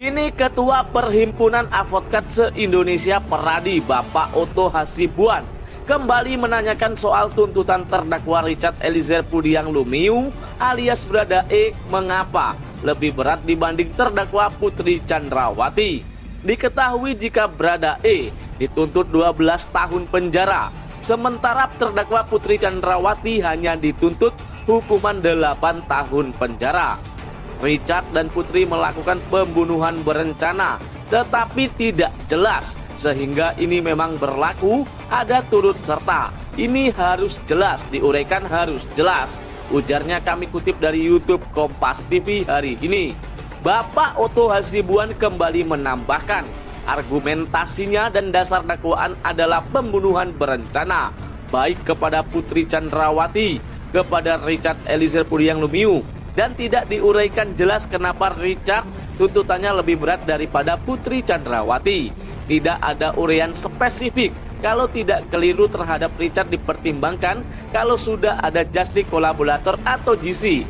Ini Ketua Perhimpunan Advokat se-Indonesia Peradi, Bapak Otto Hasibuan, kembali menanyakan soal tuntutan terdakwa Richard Eliezer Pudiang Lumiu alias Baradae mengapa lebih berat dibanding terdakwa Putri Chandrawati. Diketahui jika Baradae dituntut 12 tahun penjara, sementara terdakwa Putri Chandrawati hanya dituntut hukuman 8 tahun penjara. Richard dan Putri melakukan pembunuhan berencana, tetapi tidak jelas, sehingga ini memang berlaku ada turut serta. Ini harus jelas, diuraikan harus jelas, ujarnya. Kami kutip dari YouTube Kompas TV hari ini. Bapak Otto Hasibuan kembali menambahkan, argumentasinya dan dasar dakwaan adalah pembunuhan berencana, baik kepada Putri Chandrawati, kepada Richard Eliezer Pudiang Lumiu, dan tidak diuraikan jelas kenapa Richard tuntutannya lebih berat daripada Putri Chandrawati. Tidak ada uraian spesifik. Kalau tidak keliru terhadap Richard dipertimbangkan kalau sudah ada justice collaborator atau GC.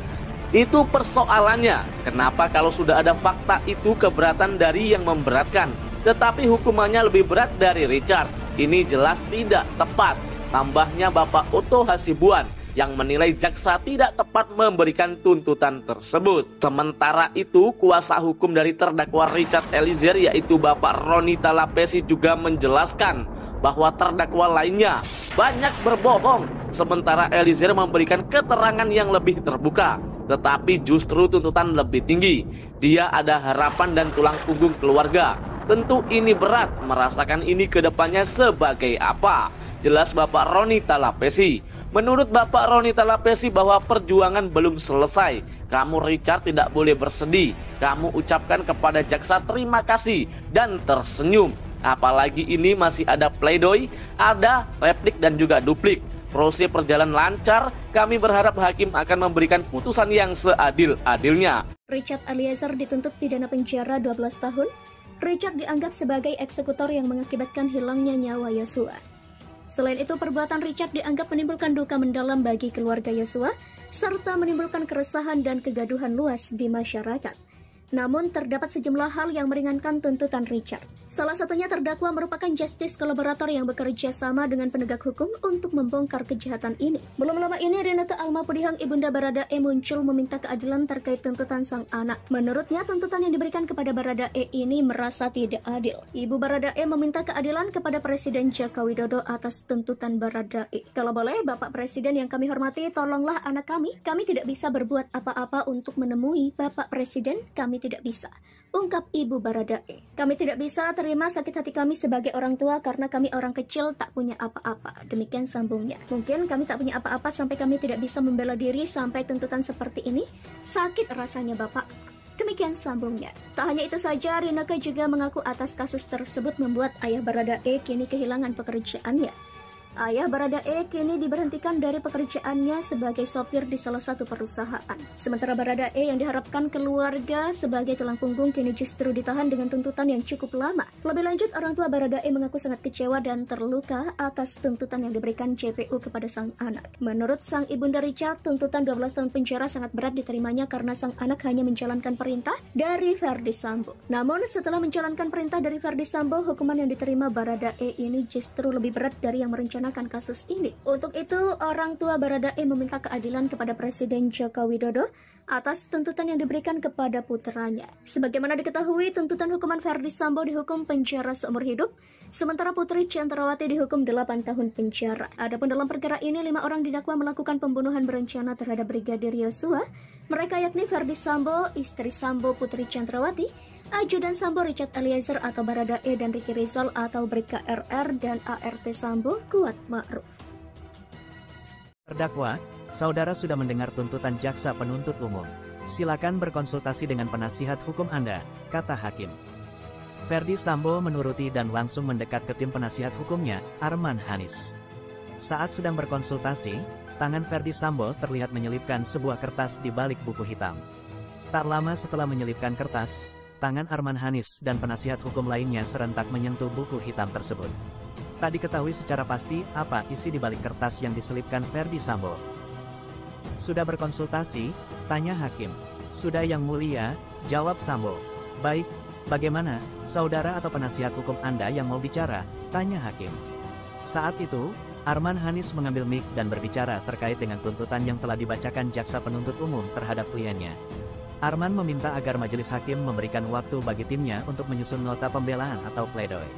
Itu persoalannya. Kenapa kalau sudah ada fakta itu keberatan dari yang memberatkan, tetapi hukumannya lebih berat dari Richard? Ini jelas tidak tepat. Tambahnya Bapak Otto Hasibuan yang menilai jaksa tidak tepat memberikan tuntutan tersebut. Sementara itu, kuasa hukum dari terdakwa Richard Eliezer yaitu Bapak Roni Talapesi juga menjelaskan bahwa terdakwa lainnya banyak berbohong, sementara Eliezer memberikan keterangan yang lebih terbuka, tetapi justru tuntutan lebih tinggi. Dia ada harapan dan tulang punggung keluarga. Tentu ini berat, merasakan ini ke depannya sebagai apa? Jelas Bapak Roni Talapesi. Menurut Bapak Roni Talapesi bahwa perjuangan belum selesai. Kamu Richard tidak boleh bersedih. Kamu ucapkan kepada jaksa terima kasih dan tersenyum. Apalagi ini masih ada pledoi, ada replik dan juga duplik. Proses berjalan lancar, kami berharap hakim akan memberikan putusan yang seadil-adilnya. Richard Eliezer dituntut pidana penjara 12 tahun. Richard dianggap sebagai eksekutor yang mengakibatkan hilangnya nyawa Yosua. Selain itu, perbuatan Richard dianggap menimbulkan duka mendalam bagi keluarga Yosua, serta menimbulkan keresahan dan kegaduhan luas di masyarakat. Namun, terdapat sejumlah hal yang meringankan tuntutan Richard. Salah satunya terdakwa merupakan justice collaborator yang bekerja sama dengan penegak hukum untuk membongkar kejahatan ini. Belum lama ini, Rinneke Alma Pudihang, ibunda Baradae, muncul meminta keadilan terkait tuntutan sang anak. Menurutnya, tuntutan yang diberikan kepada Baradae ini merasa tidak adil. Ibu Baradae meminta keadilan kepada Presiden Joko Widodo atas tuntutan Baradae. Kalau boleh, Bapak Presiden yang kami hormati, tolonglah anak kami. Kami tidak bisa berbuat apa-apa untuk menemui Bapak Presiden. Kami tidak bisa, ungkap Ibu Baradae. Kami tidak bisa terima sakit hati kami sebagai orang tua karena kami orang kecil tak punya apa-apa. Demikian sambungnya. Mungkin kami tak punya apa-apa sampai kami tidak bisa membela diri sampai tuntutan seperti ini. Sakit rasanya Bapak. Demikian sambungnya. Tak hanya itu saja, Rinneke juga mengaku atas kasus tersebut membuat ayah Baradae kini kehilangan pekerjaannya. Ayah Baradae kini diberhentikan dari pekerjaannya sebagai sopir di salah satu perusahaan. Sementara Baradae yang diharapkan keluarga sebagai tulang punggung kini justru ditahan dengan tuntutan yang cukup lama. Lebih lanjut, orang tua Baradae mengaku sangat kecewa dan terluka atas tuntutan yang diberikan JPU kepada sang anak. Menurut sang ibunda Richard, tuntutan 12 tahun penjara sangat berat diterimanya karena sang anak hanya menjalankan perintah dari Ferdy Sambo. Namun setelah menjalankan perintah dari Ferdy Sambo, hukuman yang diterima Baradae ini justru lebih berat dari yang merencanakan kasus ini. Untuk itu, orang tua Baradae meminta keadilan kepada Presiden Joko Widodo atas tuntutan yang diberikan kepada putranya. Sebagaimana diketahui, tuntutan hukuman Ferdy Sambo dihukum penjara seumur hidup, sementara Putri Chandrawati dihukum 8 tahun penjara. Adapun dalam perkara ini, 5 orang didakwa melakukan pembunuhan berencana terhadap Brigadir Yosua. Mereka yakni Ferdy Sambo, istri Sambo Putri Chandrawati, ajudan Sambo Richard Eliezer atau Baradae, dan Ricky Rizal atau Bribka RR, dan ART Sambo Kuat Ma'ruf. Terdakwa, saudara sudah mendengar tuntutan jaksa penuntut umum. Silakan berkonsultasi dengan penasihat hukum Anda, kata hakim. Ferdy Sambo menuruti dan langsung mendekat ke tim penasihat hukumnya, Arman Hanis. Saat sedang berkonsultasi, tangan Ferdy Sambo terlihat menyelipkan sebuah kertas di balik buku hitam. Tak lama setelah menyelipkan kertas, tangan Arman Hanis dan penasihat hukum lainnya serentak menyentuh buku hitam tersebut. Tak diketahui secara pasti apa isi di balik kertas yang diselipkan Ferdy Sambo. Sudah berkonsultasi? Tanya hakim. Sudah yang mulia, jawab Sambo. Baik, Bagaimana, saudara atau penasihat hukum Anda yang mau bicara? Tanya hakim. Saat itu, Arman Hanis mengambil mic dan berbicara terkait dengan tuntutan yang telah dibacakan jaksa penuntut umum terhadap kliennya. Arman meminta agar majelis hakim memberikan waktu bagi timnya untuk menyusun nota pembelaan atau pledoi.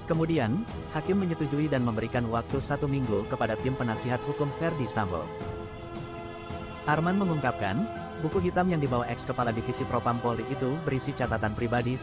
Kemudian, hakim menyetujui dan memberikan waktu 1 minggu kepada tim penasihat hukum Ferdi Sambo. Arman mengungkapkan, buku hitam yang dibawa eks-kepala divisi Propam Polri itu berisi catatan pribadi